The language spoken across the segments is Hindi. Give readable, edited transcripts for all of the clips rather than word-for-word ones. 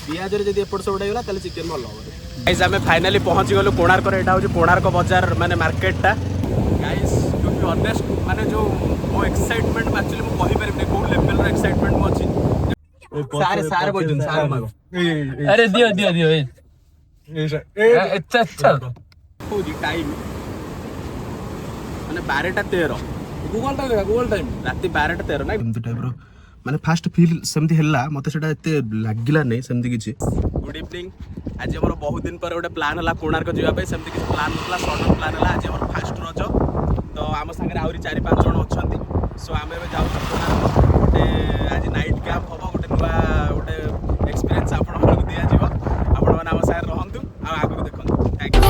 पियाज रे जदी एपट सेपट होइला ताले चिकन भल हो गाइस आमे फाइनली पहुंची गलो कोणार्क रे एटा हो कोणार्क बाजार माने मार्केट टा गाइस टू बी ऑनेस्ट माने जो वो एक्साइटमेंट एक्चुअली मु कहि परबे को लेवल रो एक्साइटमेंट मो अछि सारे बोलछन सारे मागो अरे दियो ए अच्छा होजी टाइम माने 12:13 गूगल टाइम राती 12:13 ना एमती टाइप रो माने फास्ट फील सेमती हल्ला मते सेटा एते लागिला नै सेमती किछि गुड इवनिंग आज हमर बहुत दिन पर गोटे प्लान हला कोणार्क जिवा पे सेमती किछि प्लान नथला सडन प्लान हला आज हमर फास्ट रज तो आम संगे आउरी 4-5 जण अछंती सो आमे एबे जाउ कोणार्क गोटे आज नाइट कैंप होबो गोटे नुवा गोटे एक्सपीरियंस आपण हमको दिया जिवो आपण माने आम सारे रहंतु आ आगु देखंतु थैंक यू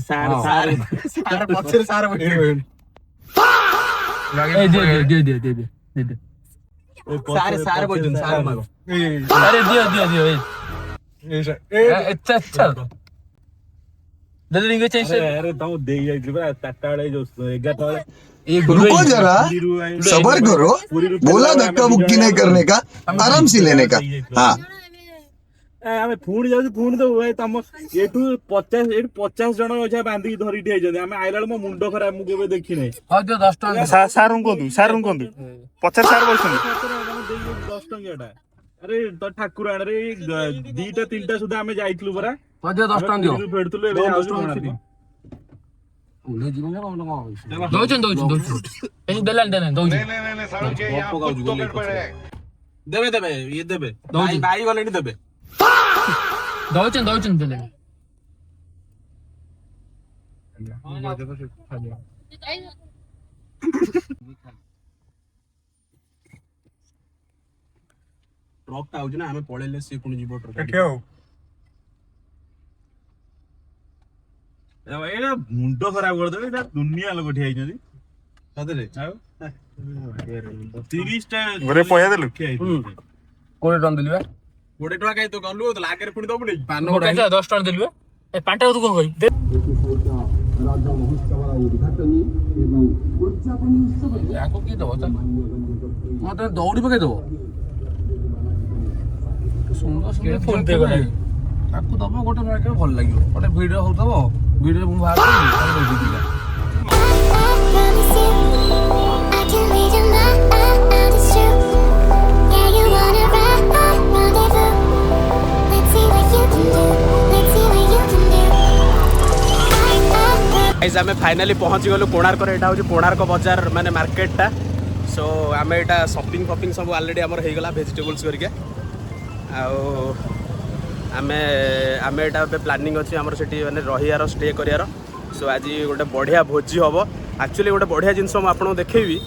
सारे पछे सारे बैठ दे सारे बोलछन सारे मागो अरे दियो ए अच्छा दे चाहिए अरे तुम दे जाइली बा 4टा वाले जो 11टा वाले रुको जरा सबर करो बोला धक्का मुक्की नहीं करने का आराम से लेने का हाँ आमे फुणी जाउ फुणी तो भाई तम एठू 50 जण ओछा बांधी धरी ठे जदे आमे आइलाल मो मुंडो खराब मु केबे देखि नै हां जो 10 टका सारुं कोंदु 50 सार बोलछन 10 टंकियाटा अरे तो ठाकुर आण रे 2टा 3टा सुधा आमे जाइतलु बरा हां जो 10 टका दियो फेडतलु एबे आउ ओले जीवन का दौचन ए देलन दौचन नहीं सारू के यहां पॉकेट पड़े देबे ये देबे भाई वाले नहीं देबे दौचन देलन ट्रक टा आउछ ना हमें पळेले से कोन जीवो ट्रक के हो एटा मुंडो खराब कर दे एटा दुनिया लोग ठिया आइछथि सदरे आ 30 टा घरे पया देलु कोड़े टन दिलबा 20 टका काई तो गलु तो लागे पुणी दबु नै पान गोटा 10 टन दिलबा ए पांटा तू कोन कहि राजा महोत्सव उद्घाटन एवं उद्यापन उत्सव याको की दबो त मते दौड़ी पके दबो सुंदर फोन पे करे ताकू दबो गोटे मार्के भल लागियो गोटे वीडियो होतबो वीडियो मु बाहर कर दिला गाइस आमे फाइनली पहुंची गलो कोणार्क रे एटा हो कोणार्क बाजार माने मार्केट टा सो आमे एटा शॉपिंग सब ऑलरेडी हमर हे गला वेजिटेबल्स करके आमे एटा पे प्लानिंग अछि हमर सेठी माने रहियार स्टे करियार सो आज गोटे बढ़िया भोजी हबो एक्चुअली गोटे बढ़िया जिंस हम आपन देखेबी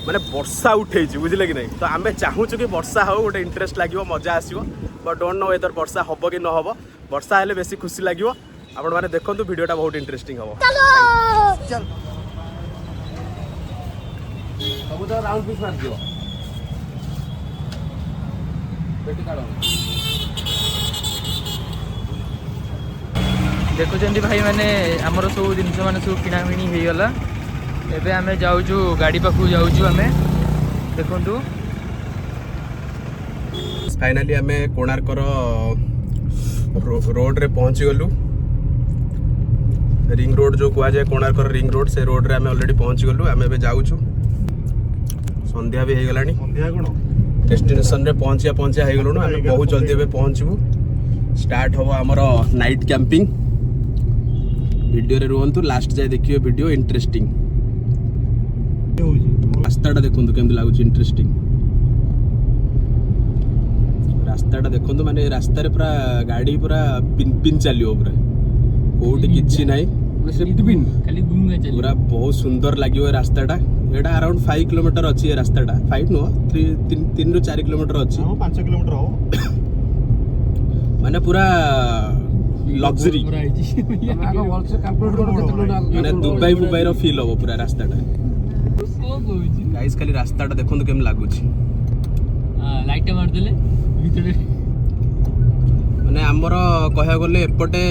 माने वर्षा उठे बुझिले कि नहीं तो आम चाहूँ कि वर्षा हो गोटे इंटरेस्ट लगे मजा आसो बट डोंट नो वेदर वर्षा हम कि न हम वर्षा हेले बेसी खुशी लगे आपण मैंने देखो वीडियोटा बहुत इंटरेस्टिंग हम राउंड पिस मार दियो देखुं भाई मैंने आमर सब जिन मैंने सब किणाकिणी हो गला एबे आमे जाऊँ गाड़ी पाखु जाऊँ आमे देखु फाइनाली आमे कोणार्क रोड रे पहुंची गलु रिंग रोड जो कह जाए कोणार्क रिंग रोड से रोड रे आमे ऑलरेडी पहुंची गलु आमे एबे जाऊँ संध्या भी हो गलानी संध्या कोन डेस्टिनेशन रे पहुंचिया हो गलु आमे बहुत जल्दी एबे पहुंचबू स्टार्ट हो हमर नाइट कैंपिंग वीडियो रे रुहंतु लास्ट जाय देखियो वीडियो इंटरेस्टिंग रास्ताटा देखंतु केमति लागुच इंटरेस्टिंग रास्ताटा देखंतु माने रास्ता रे पूरा गाड़ी पूरा पिन पिन चलियो पूरा कोठी किछि नाही सेफ्टी पिन खाली घुमगा चली पूरा बहुत सुंदर लागियो रास्ताटा एटा अराउंड 5 किलोमीटर अछि ए रास्ताटा 5 नो 3 ରୁ 4 किलोमीटर अछि 5 किलोमीटर हो माने पूरा ଲକ୍ସରୀ ମାନେ ଦୁବାଇ ଫୁବାଇ ର ଫିଲ୍ ହବ ପୁରା ରାସ୍ତାଟା। ଗାଇସ୍ ଖାଲି ରାସ୍ତାଟା ଦେଖନ୍ତୁ କେମିତି ଲାଗୁଛି। ଲାଇଟ୍ ଟା ମାରିଦେଲେ ଭିତରେ ମାନେ ଆମର କହିବାକୁ ଗଲେ ଏପଟେ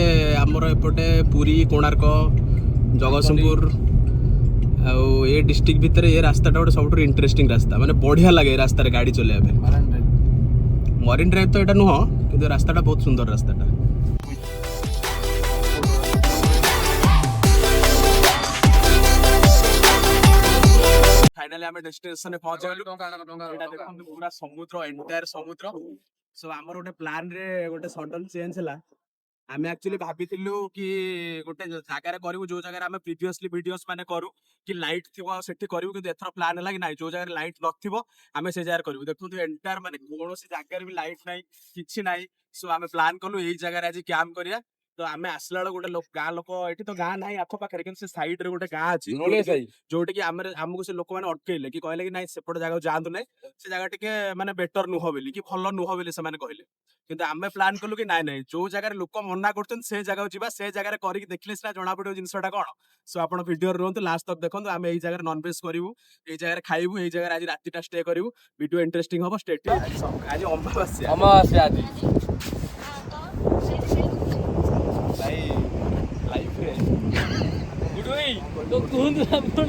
ପୁରୀ କୋଣାର୍କ ଜଗତସିଂହପୁର ଆଉ ଏ ଡିଷ୍ଟ୍ରିକ୍ଟ ଭିତରେ ଏ ରାସ୍ତାଟା ଗୋଟେ ସବୁଠୁ ଇଣ୍ଟରେଷ୍ଟିଂ ରାସ୍ତା, ମାନେ ବଢିଆ ଲାଗେ ଏ ରାସ୍ତାରେ ଗାଡି ଚଲେଇବା ପାଇଁ। ମରିନ୍ ଡ୍ରାଇଭ୍ ତ ଏଇଟା ନୁହଁ, କିନ୍ତୁ ରାସ୍ତାଟା ବହୁତ ସୁନ୍ଦର ରାସ୍ତାଟା। ଫାଇନାଲି ଆମେ ଡେଷ୍ଟିନେସନରେ ପହଞ୍ଚିଗଲୁ। ଏଇଟା ଦେଖନ୍ତୁ ପୁରା ସମୁଦ୍ର, ଏଣ୍ଟାୟାର ସମୁଦ୍ର। ସୋ ଆମର ଗୋଟେ ପ୍ଲାନ ରେ ଗୋଟେ ସଡନ ଚେଞ୍ଜ ହେଲା। ଆମେ ଆକ୍ଚୁଆଲି ଭାବିଥିଲୁ କି ଗୋଟେ ଜାଗାରେ କରିବୁ ଯୋଉ ଜାଗାରେ ଆମେ ପ୍ରିଭିୟସଲି ଭିଡିଓସ୍ ମାନେ କରୁ କି ଲାଇଟ୍ ଥିବ ସେଠି କରିବୁ, କିନ୍ତୁ ଏଥର ପ୍ଲାନ୍ ହେଲା କି ନାଇଁ ଯୋଉ ଜାଗାରେ ଲାଇଟ୍ ନଥିବ ଆମେ ସେ ଜାଗାରେ କରିବୁ। ଦେଖନ୍ତୁ ଏଣ୍ଟାୟାର ମାନେ କୌଣସି ଜାଗାରେ ବି ଲାଇଟ୍ ନାହିଁ, କିଛି ନାହିଁ। ସୋ ଆମେ ପ୍ଲାନ୍ କଲୁ ଏଇ ଜାଗାରେ ଆଜି କ୍ୟାମ୍ପ କରିବା। ତ ଆମେ ଆସିଲା ବେଳକୁ ଗୋଟେ ଗାଁ ଲୋକ, ଏଠି ତ ଗାଁ ନାହିଁ ଆଖପାଖରେ, କିନ୍ତୁ ସେ ସାଇଡ୍ ରେ ଗୋଟେ ଗାଁ ଅଛି ଯୋଉଠି କି ଆମକୁ ସେ ଲୋକମାନେ ଅଟକେଇଲେ କି କହିଲେ କି ନାଇଁ ସେପଟେ ଜାଗାକୁ ଯାଆନ୍ତୁ ନାହିଁ, ସେ ଜାଗା ଟିକେ ମାନେ ବେଟର ନୁହଁ ବୋଲି କି ଭଲ ନୁହଁ ବୋଲି ସେମାନେ କହିଲେ। କିନ୍ତୁ ଆମେ ପ୍ଲାନ୍ କଲୁ କି ନାଇଁ ଯୋଉ ଜାଗାରେ ଲୋକ ମନା କରୁଛନ୍ତି ସେ ଜାଗାକୁ ଯିବା, ସେ ଜାଗାରେ କରିକି ଦେଖିଲେ ସିନା ଜଣା ପଡିବ ଜିନିଷଟା କଣ। ସୋ ଆପଣ ଭିଡିଓରେ ରୁହନ୍ତୁ, ଲାଷ୍ଟ ତକ ଦେଖନ୍ତୁ। ଆମେ ଏଇ ଜାଗାରେ ନନଭେଜ କରିବୁ, ଏଇ ଜାଗାରେ ଖାଇବୁ, ଏଇ ଜାଗାରେ ଆଜି ରାତିଟା ଷ୍ଟେ କରିବୁ। ଭିଡିଓ ଇଣ୍ଟରେଷ୍ଟିଂ ହବ, ଷ୍ଟେ ଟ୍ୟୁନ୍। ଆଜି ଅମାବାସ୍ୟା ଆଜି ଭାଇ ଲାଇଫରେ କୁହନ୍ତୁ ଆପଣ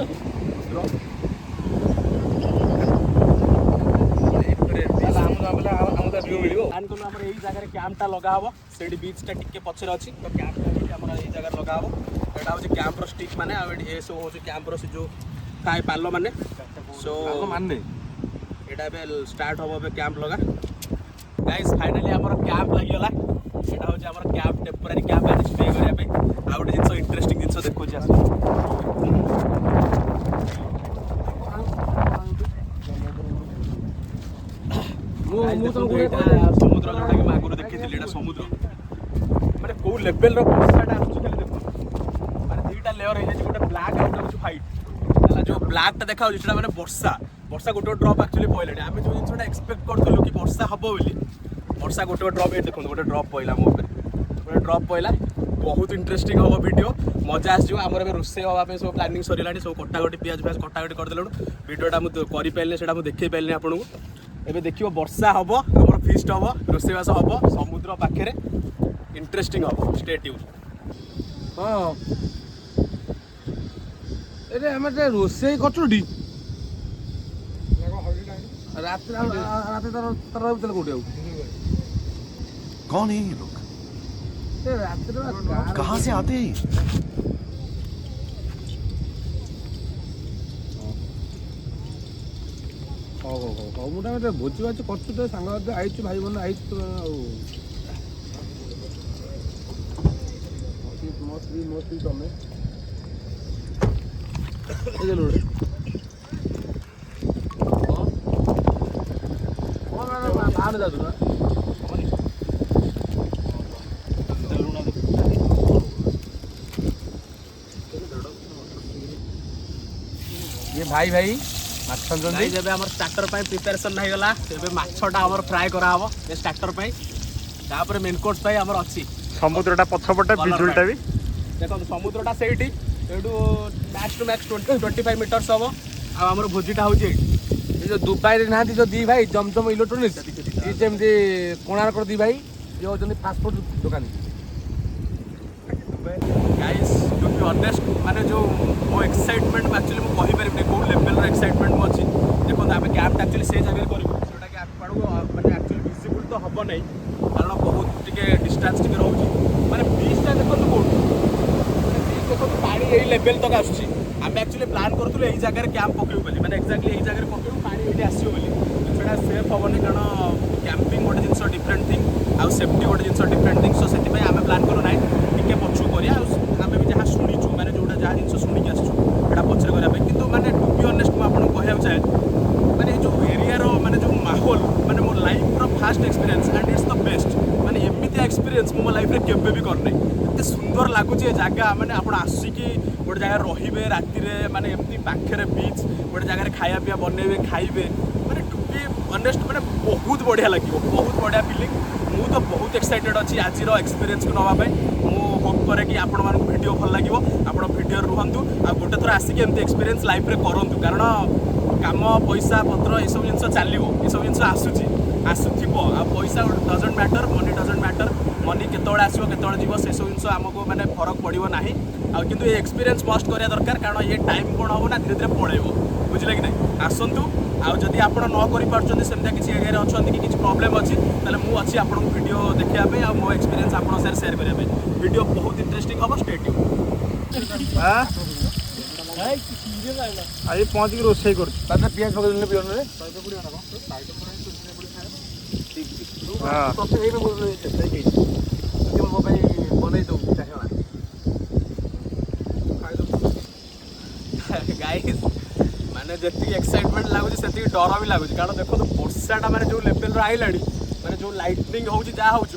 ଆମର ଏଇ ଜାଗାରେ କ୍ୟାମ୍ପଟା ଲଗା ହବ। ସେଇଠି ବିଚଟା ଟିକେ ପଛରେ ଅଛି, ତ କ୍ୟାମ୍ପଟା ଆମର ଏଇ ଜାଗାରେ ଲଗା ହବ। ଏଇଟା ହଉଛି କ୍ୟାମ୍ପର ଷ୍ଟିକ୍ ମାନେ, ଆଉ ଏଠି ଏସବୁ ହଉଛି କ୍ୟାମ୍ପର ସେ ଯୋଉ ଥାଏ ପାଲ ମାନେ। ସୋ ଏଇଟା ଏବେ ଷ୍ଟାର୍ଟ ହବ ଏବେ କ୍ୟାମ୍ପ ଲଗା। ଗାଇସ୍ ଫାଇନାଲି ଆମର କ୍ୟାମ୍ପ ଲାଗିଗଲା। ଏଇଟା ହଉଛି ଆମର କ୍ୟାମ୍ପ, ଟେମ୍ପୋରାରୀ କ୍ୟାମ୍ପ ଆଜି ଷ୍ଟେ କରିବା ପାଇଁ। ଆଉ ଗୋଟେ ଜିନିଷ ଇଣ୍ଟରେଷ୍ଟିଂ ଜିନିଷ ଦେଖୁଛି ଆସ। ସମୁଦ୍ର ଯୋଉଟା କି ମୁଁ ଆଗରୁ ଦେଖିଥିଲି, ଏଇଟା ସମୁଦ୍ର ମାନେ କୋଉ ଲେଭେଲର ବର୍ଷାଟା ଆସୁଛି ଖାଲି ଦେଖନ୍ତୁ। ମାନେ ଦିଟା ଲେୟର ହେଇଯାଇଛି, ଗୋଟେ ବ୍ଲାକ୍ ଆଉ ଗୋଟେ ହଉଛି ହ୍ୱାଇଟ୍। ହେଲା ଯୋଉ ବ୍ଲାକ୍ଟା ଦେଖାଯାଉଛି ସେଟା ମାନେ ବର୍ଷା ଗୋଟେ ଡ୍ରପ୍ ଆକ୍ଚୁଆଲି ପଇଲାଣି। ଆମେ ଯୋଉ ଜିନିଷଟା ଏକ୍ସପେକ୍ଟ କରୁଥିଲୁ କି ବର୍ଷା ହବ ବୋଲି, ବର୍ଷା ଗୋଟେ ଡ୍ରପ୍, ଏଇ ଦେଖନ୍ତୁ ଗୋଟେ ଡ୍ରପ୍ ପଇଲା ମୋ ଉପରେ, ଗୋଟେ ଡ୍ରପ୍ ପଇଲା। ବହୁତ ଇଣ୍ଟରେଷ୍ଟିଂ ହବ ଭିଡ଼ିଓ, ମଜା ଆସିଯିବ। ଆମର ଏବେ ରୋଷେଇ ହବା ପାଇଁ ସବୁ ପ୍ଲାନିଂ ସରିଲାଣି, ସବୁ କଟାକଟି ପିଆଜ କଟାକଟି କରିଦେଲୁ। ଭିଡ଼ିଓଟା ମୁଁ କରିପାରିଲିନି, ସେଟା ମୁଁ ଦେଖେଇ ପାରିଲିନି ଆପଣଙ୍କୁ। ଏବେ ଦେଖିବ ବର୍ଷା ହବ, ଆମର ଫିଷ୍ଟ ହବ, ରୋଷେଇବାସ ହବ ସମୁଦ୍ର ପାଖରେ, ଇଣ୍ଟରେଷ୍ଟିଂ ହବ, ଷ୍ଟେ ଟ୍ୟୁନ୍। ହଁ ଏରେ ଆମେ ଟିକେ ରୋଷେଇ କରୁଛୁ ରାତିରେ ତାର ଭିତରେ କୋଉଠି ଆଉ कौन है ये लोग कहाँ से आते हैं ହଉ ମୁଁ ଟିକେ ଭୋଜି ଭାଜି କରୁଛୁ ତ, ସାଙ୍ଗ ଆଇଛୁ, ଭାଇ ମାନେ ଆଇଛୁ ଆଉ ମୋ ସ୍ତ୍ରୀ ତମେ ବାହାରେ ଯାଉଛୁ ନା ये भाई माछ छाणुଛନ୍ତି। ଏବେ ଆମର ଷ୍ଟାର୍ଟର ପାଇଁ ପ୍ରିପାରେସନ୍ ହେଇଗଲା। ଏବେ ମାଛଟା ଆମର ଫ୍ରାଏ କରାହବ ଏ ଷ୍ଟାର୍ଟର ପାଇଁ। ତାପରେ ମେନ୍ କୋର୍ସ ପାଇଁ ଆମର ଅଛି ସମୁଦ୍ରଟା ପଛପଟେ, ବିଜୁଳିଟା ବି ଦେଖନ୍ତୁ। ସମୁଦ୍ରଟା ସେଇଠି, ସେଇଠୁ ମ୍ୟାକ୍ସ ଟୁ ମ୍ୟାକ୍ସ 25 ମିଟର୍ସ ହବ। ଆଉ ଆମର ଭୋଜିଟା ହଉଛି ଏଇଠି। ଏ ଯୋଉ ଦୁବାଇରେ ନାହାନ୍ତି ଯୋଉ ଦି ଭାଇ ଜମଜମ ଇଲେକ୍ଟ୍ରୋନିକ୍ସ, ଇଏ ଯେମିତି କୋଣାର୍କର ଦି ଭାଇ, ଇଏ ହଉଛନ୍ତି ଫାଷ୍ଟଫୁଡ୍ ଦୋକାନୀ। ଗାଇସ୍ ଟୁ ବି ଅନେଷ୍ଟ, ମାନେ ଯୋଉ ମୋ ଏକ୍ସାଇଟମେଣ୍ଟ ଆକ୍ଚୁଆଲି ମୁଁ କହିପାରିବିନି କୋଉ ଲେଭେଲର ଏକ୍ସାଇଟମେଣ୍ଟ ମୁଁ ଅଛି। ଦେଖନ୍ତୁ ଆମେ କ୍ୟାମ୍ପଟା ଆକ୍ଚୁଆଲି ସେ ଜାଗାରେ କରିବୁ, ଯେଉଁଟାକି ଆପଣଙ୍କୁ ମାନେ ଆକ୍ଚୁଆଲି ଭିଜିବୁଲ୍ ତ ହବ ନାହିଁ, କାରଣ ବହୁତ ଟିକେ ଡିଷ୍ଟାନ୍ସ ଟିକେ ରହୁଛି। ମାନେ ବିଚ୍ଟା ଦେଖନ୍ତୁ କୋଉଠି, ମାନେ ବିଚ୍ ଦେଖନ୍ତୁ ପାଣି ଏଇ ଲେଭେଲ ତକ ଆସୁଛି। ଆମେ ଆକ୍ଚୁଆଲି ପ୍ଲାନ୍ କରୁଥିଲୁ ଏଇ ଜାଗାରେ କ୍ୟାମ୍ପ ପକେଇବୁ ବୋଲି, ମାନେ ଏକ୍ଜାକ୍ଟଲି ଏଇ ଜାଗାରେ ପକେଇବୁ, ପାଣି ଏଇଠି ଆସିବ ବୋଲି। ସେଟା ସେଫ୍ ହବନି, କାରଣ କ୍ୟାମ୍ପିଂ ଗୋଟେ ଜିନିଷ ଡିଫରେଣ୍ଟ ଥିଙ୍ଗ, ଆଉ ସେଫ୍ଟି ଗୋଟେ ଜିନିଷ ଡିଫରେଣ୍ଟ ଥିଙ୍ଗ। ସୋ ସେଥିପାଇଁ ଆମେ ପ୍ଲାନ୍ କଲୁ ନାହିଁ ଟିକେ ପଛକୁ କରିବା। ଆଉ ଆମେ ବି ଯାହା ଶୁଣିଛୁ, ମାନେ ଯୋଉଟା ଯାହା ଜିନିଷ ଶୁଣିକି ଆସିଛୁ ସେଇଟା ପଛରେ କରିବା ପାଇଁ। କିନ୍ତୁ ମାନେ ଟୁ ବି ଅନେଷ୍ଟ ମୁଁ ଆପଣଙ୍କୁ କହିବାକୁ ଚାହେଁ, ମାନେ ଏ ଯୋଉ ଏରିଆର ମାନେ ଯୋଉ ମାହୋଲ, ମାନେ ମୋ ଲାଇଫର first experience and it's the best. ମାନେ ଏମିତିଆ ଏକ୍ସପିରିଏନ୍ସ ମୁଁ ମୋ ଲାଇଫରେ କେବେ ବି କରିନାହିଁ। ଏତେ ସୁନ୍ଦର ଲାଗୁଛି ଏ ଜାଗା, ମାନେ ଆପଣ ଆସିକି ଗୋଟେ ଜାଗାରେ ରହିବେ ରାତିରେ, ମାନେ ଏମିତି ପାଖରେ ବିଚ୍, ଗୋଟେ ଜାଗାରେ ଖାଇବା ପିଇବା ବନେଇବେ, ଖାଇବେ, ମାନେ ଟୁ ବି कि ऑनेस्ट मैंने बहुत बढ़िया लगे बहुत बढ़िया फीलिंग मु तो बहुत एक्साइटेड अच्छी आज एक्सपीरियंस को नापी मु होप करे कि आपण मानक वीडियो भल लगे आप वीडियो रुहतु आ गोटे थर आसिक एमती एक्सपीरियंस लाइफ रे करूँ कारण काम पैसा पत्र ये सब जिन चलो ये सब जिन आसुव आ पैसा doesn't matter money doesn't matter money केतବେଳେ आसो केतବେଳେ जीव से सब जिन आमको माने फरक पड़ो ना किंतु ये एक्सपीरियंस मस्ट करा दरकार कारण ये टाइम कौन हम ना धीरे धीरे पड़ेब बुझे कि नहीं आसतु आदि आप न करें सेमती किसी एरिया अच्छा कि किसी प्रोब्लेम अच्छी तेल मुझे आपको वीडियो देखापी आ मो एक्सपीरियंस आप सेयार करने वीडियो बहुत इंटरेस्टिंग हम स्टे ट्यून आज पहुँच रोषे कर पियाज पकड़ पियोन रे गाइस माने जति एक्साइटमेंट लगुच से डर भी लगुच कारण देखो तो वर्षाटा माने जो लेवल आइला माने जो लाइटनिंग हो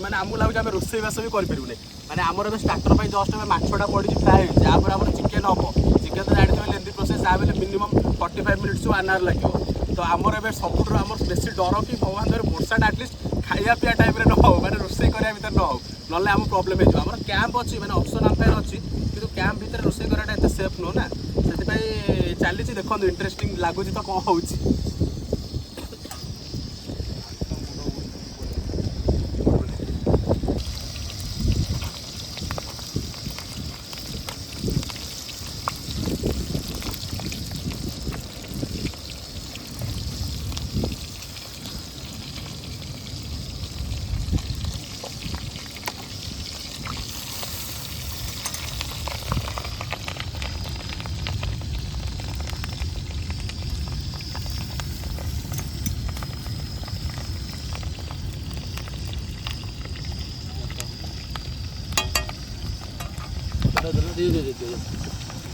माने आमको लगुच आम रोसई बास भी करें माने आमर स्टार्टर जस्ट माछटा पड़ी फ्राए होपर आम चिकेन हम चिकेन तो जानते लेंथी प्रोसेस आ मिनिमम 45 मिनिट्स टू 1 आवर लगे तो आमर ए सब आम बेसी डर कि भगवान वर्षाटा एटलिस्ट खाया पीया टाइम न हो माने रोसई करा भीतर न हो ना आम प्रॉब्लम हो आम कैंप अच्छी माने ऑप्शन आम पाखे अच्छी कि कैंप भीतर रोसई कराटा एत सेफ नुह ना से चली देखो इंटरेस्टिंग लगुच तो कौन हो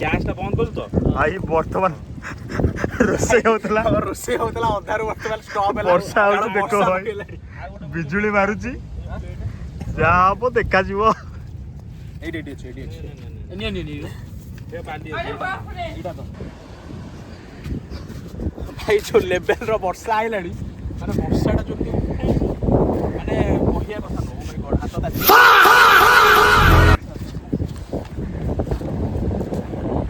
गैस टा बंद कर तो आई बर्तमान रोसे होतला रोसई होता अधारू बर्तमान स्टॉप वर्षा हो देखो भाई बिजुली मारुची जा हम देखा जीवो भाई जो लेवल वर्षा आइला माने वर्षाटा जो माने कहिया कथा नो माय गॉड हाथ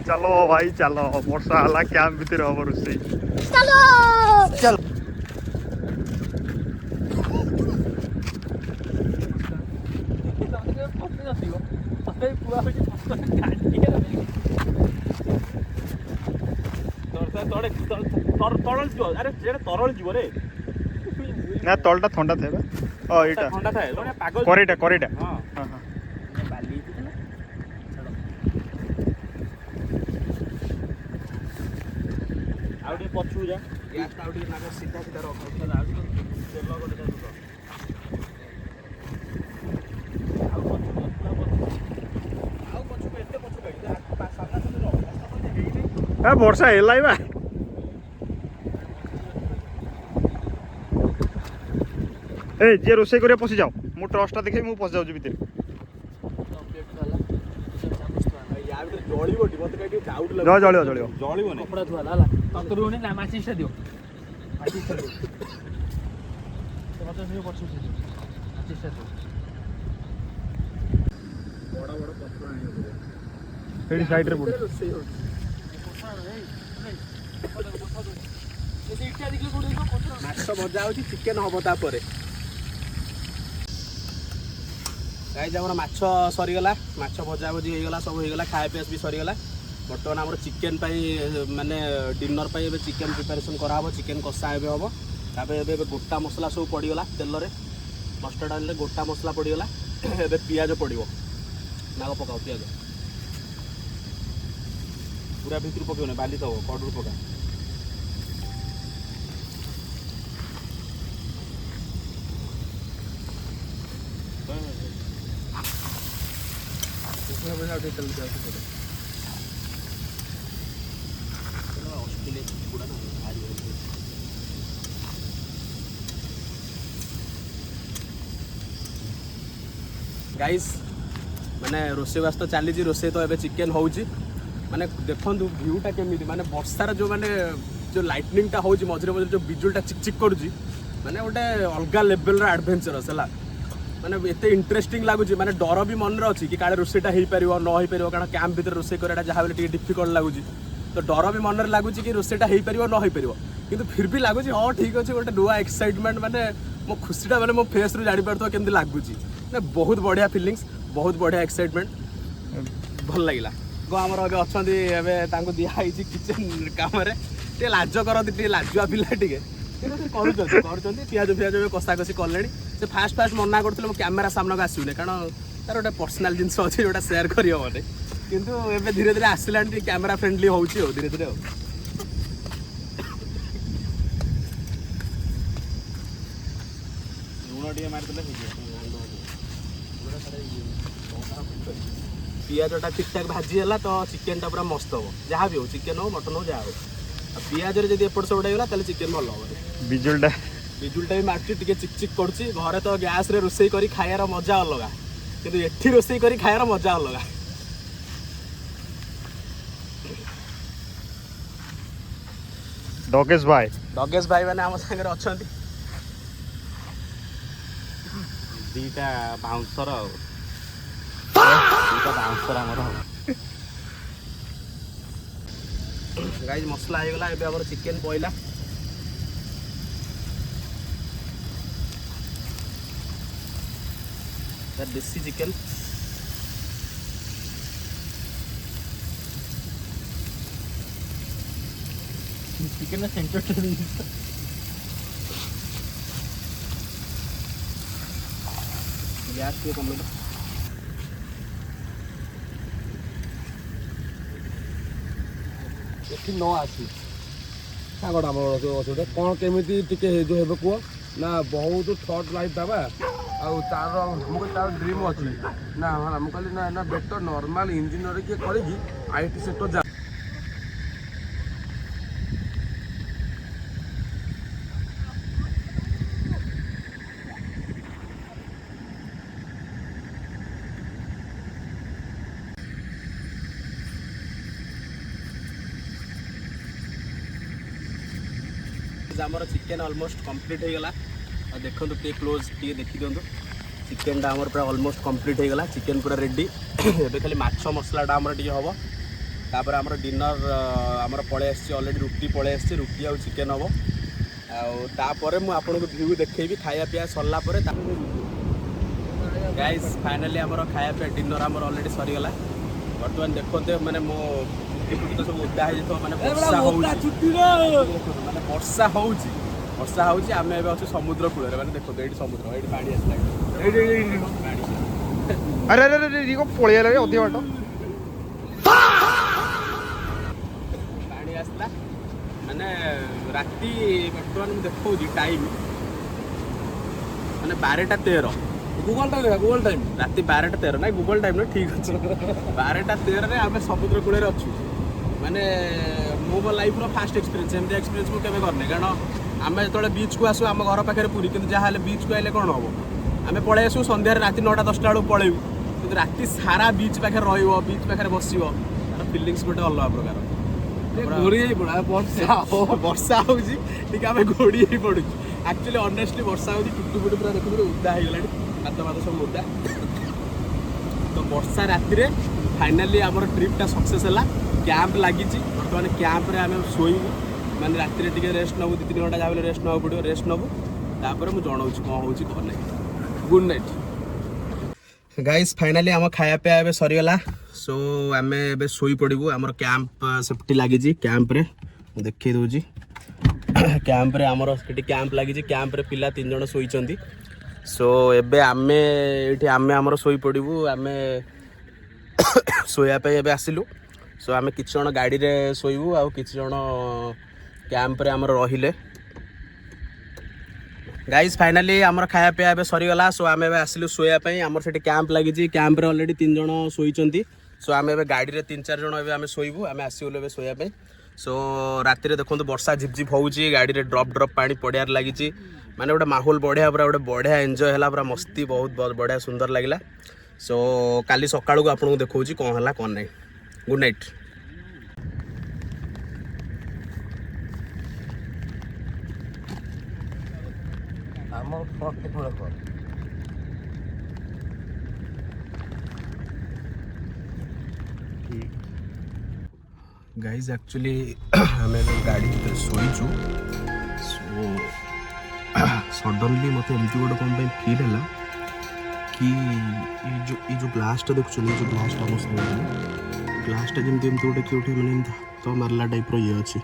चलो भाई चलो वर्षा हला कैंप भीतर हम रोसे चल तरल जीव रे ना तलटा ठंडा थे एटा ठंडा थाए पागल करेटा हां हां हां बाली आउटे पछु जा गैस आउटे नाको सीधा सीधा रख आउटे तेल गोटे जा वर्षा है बा ए जे रोसे कर पशि जाओ मु ट्रस्टा देखे मु पशि जाऊँ भितर जलियो जलियो जलिबो नै कपड़ा धुआला हला ततरू ने ना माचिस दियो माचिस दियो तो दियो पछु दियो माचिस दियो बड़ा बड़ा पत्थर आनी फेडी साइड रे पड़ माछ भजा होची चिकेन हबो ता परे गाइस हमर माछ सरी गला माछ भजा भजी हो गला सब हो गला खाए पियास भी सरी गला बर्तमान हमर चिकेन पाई माने डिनर पाई एबे चिकेन प्रिपरेशन करा हबो चिकेन कसा एबे हबो ताबे एबे गोटा मसला सब पड़ी गला तेल रे मस्टर्ड ऑयल रे गोटा मसला पड़ी गला एबे पियाज पड़िबो नागो पकाओ पियाज पूरा भीतर पकाओ ने बाली तो कड़ू पका गाइस माने रोसेबास तो चली रोसे तो एबे चिकेन होउची माने देखंतु व्यूटा केमिति माने वर्षार जो माने जो लाइटनिंगटा होची मझरे मझरे जो बिजुलटा चिकचिक करूची माने गोटे अलगा लेवल एडभेंचरस है माने एते इंटरेस्टिंग लगुच माने डर भी मन अच्छी कि काले रोषेटा हो पार न हो पार कारण कैंप भीतर रोषे कराटा जहाँ भी डिफिकल्ट लगुच तो डर भी मन लगुच कि रोषेटा हो पार न हो पार किंतु फिर भी लगुच हाँ ठीक अच्छे गोटे नुआ एक्साइटमेंट माने मो खुशीटा माने मो फेस रू जानी पारथो केमती लगुच बहुत बढ़िया फीलिंग्स बहुत बढ़िया एक्साइटमेंट भल लगिला गो आमर अबे अछंती एबे तांको दिया किचन काम टे लाज करती टे लाजुआ पिला टे करुँच पियाज फियाज कषा कषि कले से फास्ट फास्ट मना करते मो कैमेरा सामना को आसबे कारण तार गोटे पर्सनाल जिन अच्छे जोटा सेयार करहबने किंतु एबे धीरे धीरे आसला कैमेरा फ्रेंडली हो धीरे धीरे लुण टे मारदे पियाजटा ठीक ठाक भाजीगला तो चिकेनटा पूरा मस्त हम जहाँ भी हो चिकेन हो मटन हो जहाँ हो पियाज जब एपट सेपट होगा ताले चिकेन भल हम बिजुलटा भी मार्ची टे चिकचिक करुच्ची घरे तो गैस रे रोषे करी खाइबार मजा अलग किंतु एठी रोषे करी खाइबार मजा अलग डगेश भाई मैंने आम सागर अच्छा दीटा बाउंसर गाइस मसला होगला एबे हमर चिकेन पइला देसी चिकेन चिकेन सेंटर गैस के कम ଏଠି ନ ଆସି ସାଙ୍ଗଟା ଆମର ଯେଉଁ ଅଛି ଗୋଟେ କ'ଣ କେମିତି ଟିକେ ଯେଉଁ ହେବେ କୁହ ନା ବହୁତ ଥଟ୍ ଲାଇଫ୍ ଦେବା ଆଉ ତାର ମୁଁ କହିଲି ତାର ଡ୍ରିମ୍ ଅଛି ନା ହଁ ମୁଁ କହିଲି ନା ନା ବେଟର୍ ନର୍ମାଲ୍ ଇଞ୍ଜିନିୟର କିଏ କରିକି IT ସେକ୍ଟର ଯା आमर चिकेन ऑलमोस्ट कंप्लीट होगला देखो टे क्लोज टे देखी दिंतु चिकेन आमर पूरा ऑलमोस्ट कंप्लीट होगला चिकेन पूरा रेडी एबे खाली माछ मसलाटा आमर टे हम तापर आमर डिनर आमर पळे आसी ऑलरेडी रुटी पळे आसी रुटी आ चिकेन हम आपर मु आपको व्यू देखी खाया पिया सरला गाइस फाइनली आमर खाया पिया डिनर आमर ऑलरेडी सरीगला बर्तमान देखते माने मो तो सब उदा हो माने वर्षा वर्षा होउची आमे एबे अछि समुद्र कूल रे माने देखो एठी समुद्र एठी पानी आसला एठी अरे अरे अरे रिको पळे आला रे अधे बाटो पानी आसला माने राती बर्तमान देखो जी टाइम माने 12:13 गूगल टाइम राति 12:13 ना गूगल टाइम ना ठीक अच्छे 12:13 रे आमे समुद्र कूल रे अच्छु माने मो लाइफ रो फास्ट एक्सपीरियंस एमती एक्सपीरियंस मु केबे करने कारण आम जो बीच को आसू आम घर पाखे पूरी कि जहाँ बीच को आइले कौन हम आम पलि आसू सन्धार राति 9-10 बेलू पलैबू कि राति सारा बीच पाखे बीच पाखे बस तार फिलिंग्स गोटे अलग प्रकार वर्षा होमें घोड़ी पड़ू एक्चुअली ऑनेस्टली वर्षा हो टुटुपुटु पूरा देखो उदा हो हाथ फाथ सब उदा तो वर्षा राति फाइनाली आमर ट्रिपटा सक्सेस है कैंप लगी बर्तमान कैंप्रे आम शोबू मैंने राति टे रेस्ट नबू 2-3 घंटा जहाँ रेस्ट नवा पड़ो रेस्ट नबू तापर मुझे जनाऊँ कौन हो कौन नहीं गुड नाइट गाइस फाइनाली आम खाया पिया ए सरीगला सो आम ए शोई पड़ू आमर कैंप सेफ्टी लगी कैंप्रे देखी दूँ कैंप्रे आमर कैंप लगी कैंप्रे पिला 3 जन शोई सो एबे आमे ये आमर शोई पड़ू आम शोयापे आसिलु सो आम कि जन गाड़ी रे शोबू आ कि जन कैंप्रे आमर रहिले गाइस फाइनाली आमर खाया पिया ए सरीगला सो आम आसिलु शोयापाई आमर से कैंप लगी कैंप्रे ऑलरेडी 3 जन शोई सो आम ए गाड़ी रे 3-4 जन आम शोबू आम आसगलु ए शोयापाई सो राति देखो वर्षा झिपझिप होउची गाड़ी रे ड्रप ड्रप पानी पड़ियार लगी माने गोटे माहौल बढ़िया पूरा गोटे बढ़िया एंजॉय है पूरा मस्ती बहुत बढ़िया सुंदर लगिला सो काली सकाळू आपको देखा कौन है कौन नहीं गुड नाइट ଆମ ଫର୍ଟ ମୂଳକ गाइज एक्चुअली आम गाड़ी भर शोचु सो सडनली मत एमती गोटे कौन फिल है कि ये जो ग्लासटा देखुन जो ग्लासटा आम सामने ग्लासटा जमी गोटे कि मैंने हाथ मारला टाइप ये अच्छे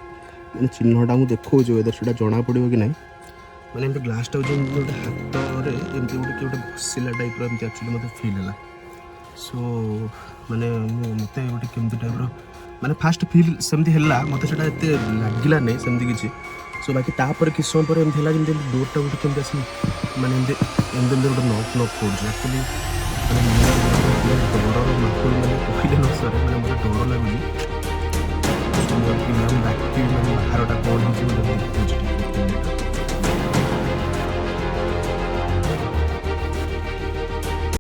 मैंने चिन्हटा मुझे देखो वेदर से जना पड़ो कि ना मैंने एमती ग्लासटा जो गोटे हाथ में एमती गोटे कि गोटे घसीला टाइप एमती एक्चुअली मत फिल है सो मैंने मत गोटे केमती टाइप मैंने फास्ट फिल सेमती है मत से लगिला नहीं सेमती किसी सो बाकी तापर किस समय पर एमती है जमी डोरटा गोटे केमती आस मैंने एमती गोटे नक नक पड़े एक्चुअली डर माहौल मैंने कहले न सर मैंने मुझे डर लगुच बाकी मैंने बाहरटा कौन हो